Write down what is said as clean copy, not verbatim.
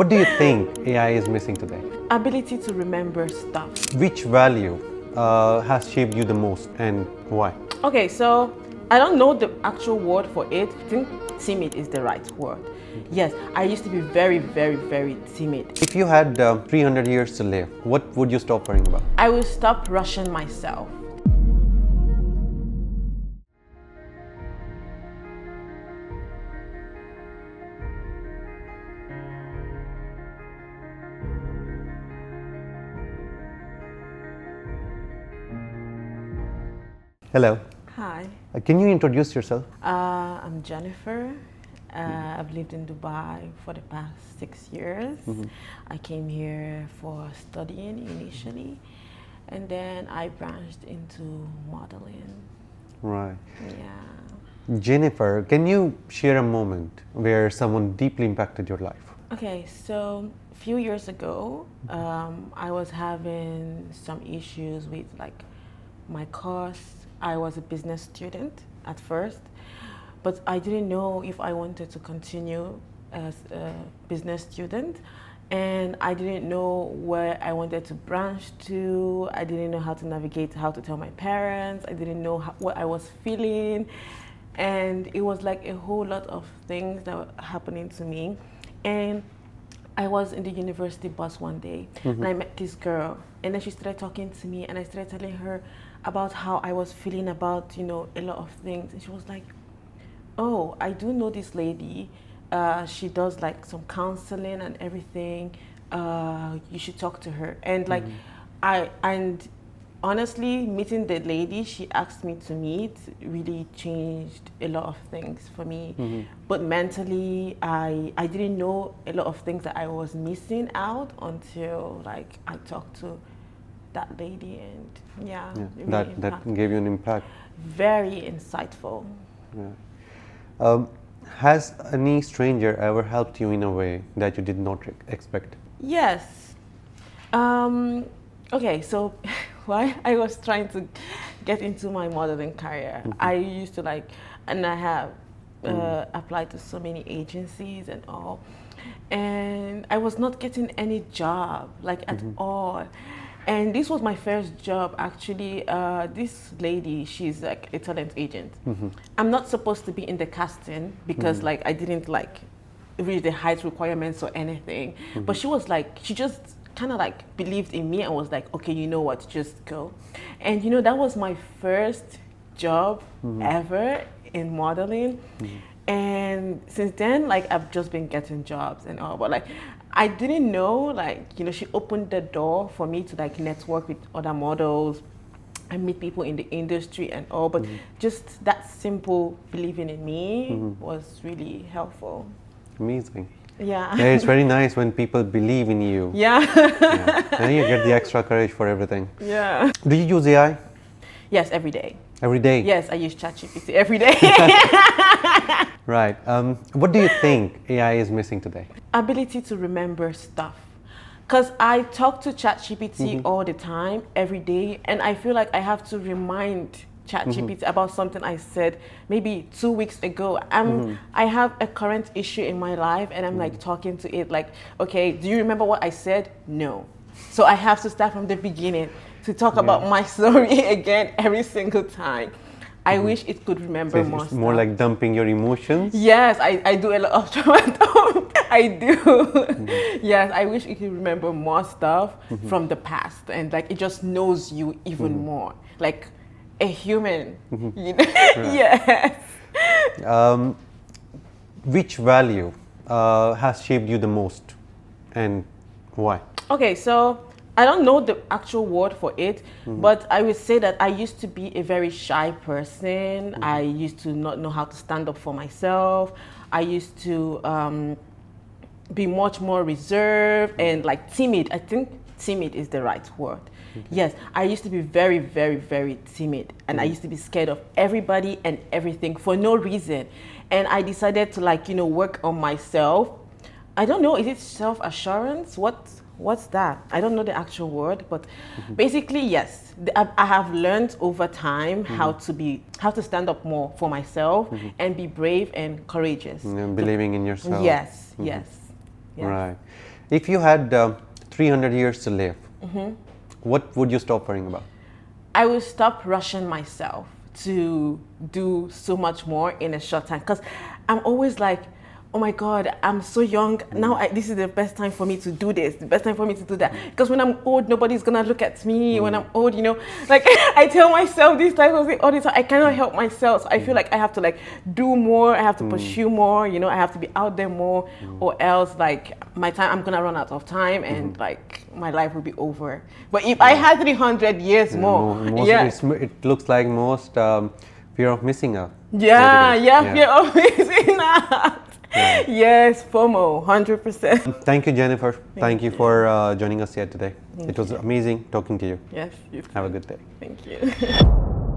What do you think AI is missing today? Ability to remember stuff. Which value has shaped you the most and why? Okay, so I don't know the actual word for it. I think timid is the right word. Yes, I used to be very, very, very timid. If you had 300 years to live, what would you stop worrying about? I will stop rushing myself. Hello. Hi, Can you introduce yourself? I'm Jennifer. I've lived in Dubai for the past 6 years. I came here for studying initially, and then I branched into modeling. Right. Yeah. Jennifer, can you share a moment where someone deeply impacted your life? Okay, so a few years ago, I was having some issues with my course. I was a business student at first, but I didn't know if I wanted to continue as a business student, and I didn't know where I wanted to branch to. I didn't know how to navigate, how to tell my parents. I didn't know what I was feeling, and it was like a whole lot of things that were happening to me. And I was in the university bus one day, and I met this girl, and then she started talking to me, and I started telling her about how I was feeling about, a lot of things. And she was like, oh, I do know this lady. She does some counseling and everything. You should talk to her. And and honestly, meeting the lady she asked me to meet really changed a lot of things for me. But mentally, I didn't know a lot of things that I was missing out until I talked to that lady, and really that gave you an impact. Very insightful. Yeah. Has any stranger ever helped you in a way that you did not expect? Yes. Okay, so why I was trying to get into my modeling career, I used to and I have applied to so many agencies and all, and I was not getting any job at all. And this was my first job, actually. This lady, she's a talent agent. I'm not supposed to be in the casting because I didn't reach the height requirements or anything. But she was she just kind of believed in me and was like, okay, you know what, just go. And that was my first job ever in modeling. And since then, I've just been getting jobs and all, but I didn't know, she opened the door for me to network with other models and meet people in the industry and all, but just that simple believing in me was really helpful. Amazing. Yeah. Yeah, it's very nice when people believe in you. Yeah. Then you get the extra courage for everything. Yeah. Do you use AI? Yes, every day. Every day? Yes, I use ChatGPT every day. Right. What do you think AI is missing today? Ability to remember stuff. Because I talk to ChatGPT all the time, every day, and I feel like I have to remind ChatGPT about something I said maybe 2 weeks ago. I have a current issue in my life, and I'm talking to it okay, do you remember what I said? No. So I have to start from the beginning to talk about my story again every single time. I wish it could remember more stuff. More like dumping your emotions? Yes, I do a lot of trauma dump. I do. Yes, I wish it could remember more stuff from the past, and it just knows you even more. Like a human, Yes. Which value has shaped you the most and why? Okay, so I don't know the actual word for it, but I would say that I used to be a very shy person. I used to not know how to stand up for myself. I used to be much more reserved and timid. I think timid is the right word. Yes, I used to be very, very, very timid, and I used to be scared of everybody and everything for no reason. And I decided to work on myself. I don't know, is it self-assurance? What's that? I don't know the actual word, but basically, yes, I have learned over time how to stand up more for myself and be brave and courageous. And believing in yourself. Yes, yes. Yes. Right. If you had 300 years to live, what would you stop worrying about? I will stop rushing myself to do so much more in a short time, because I'm always like, oh my God, I'm so young now. This is the best time for me to do this, the best time for me to do that. Because when I'm old, nobody's gonna look at me. When I'm old, like I tell myself this type of thing all the time. I cannot help myself. So I feel like I have to like do more. I have to pursue more. I have to be out there more, or else like I'm gonna run out of time, and like my life will be over. But if I had 300 years more, it looks like most fear of missing out. Fear of missing out. Yeah. Yes, FOMO, 100%. Thank you, Jennifer. Thank you for joining us here today. It was amazing talking to you. Yes, you too. Have a good day. Thank you.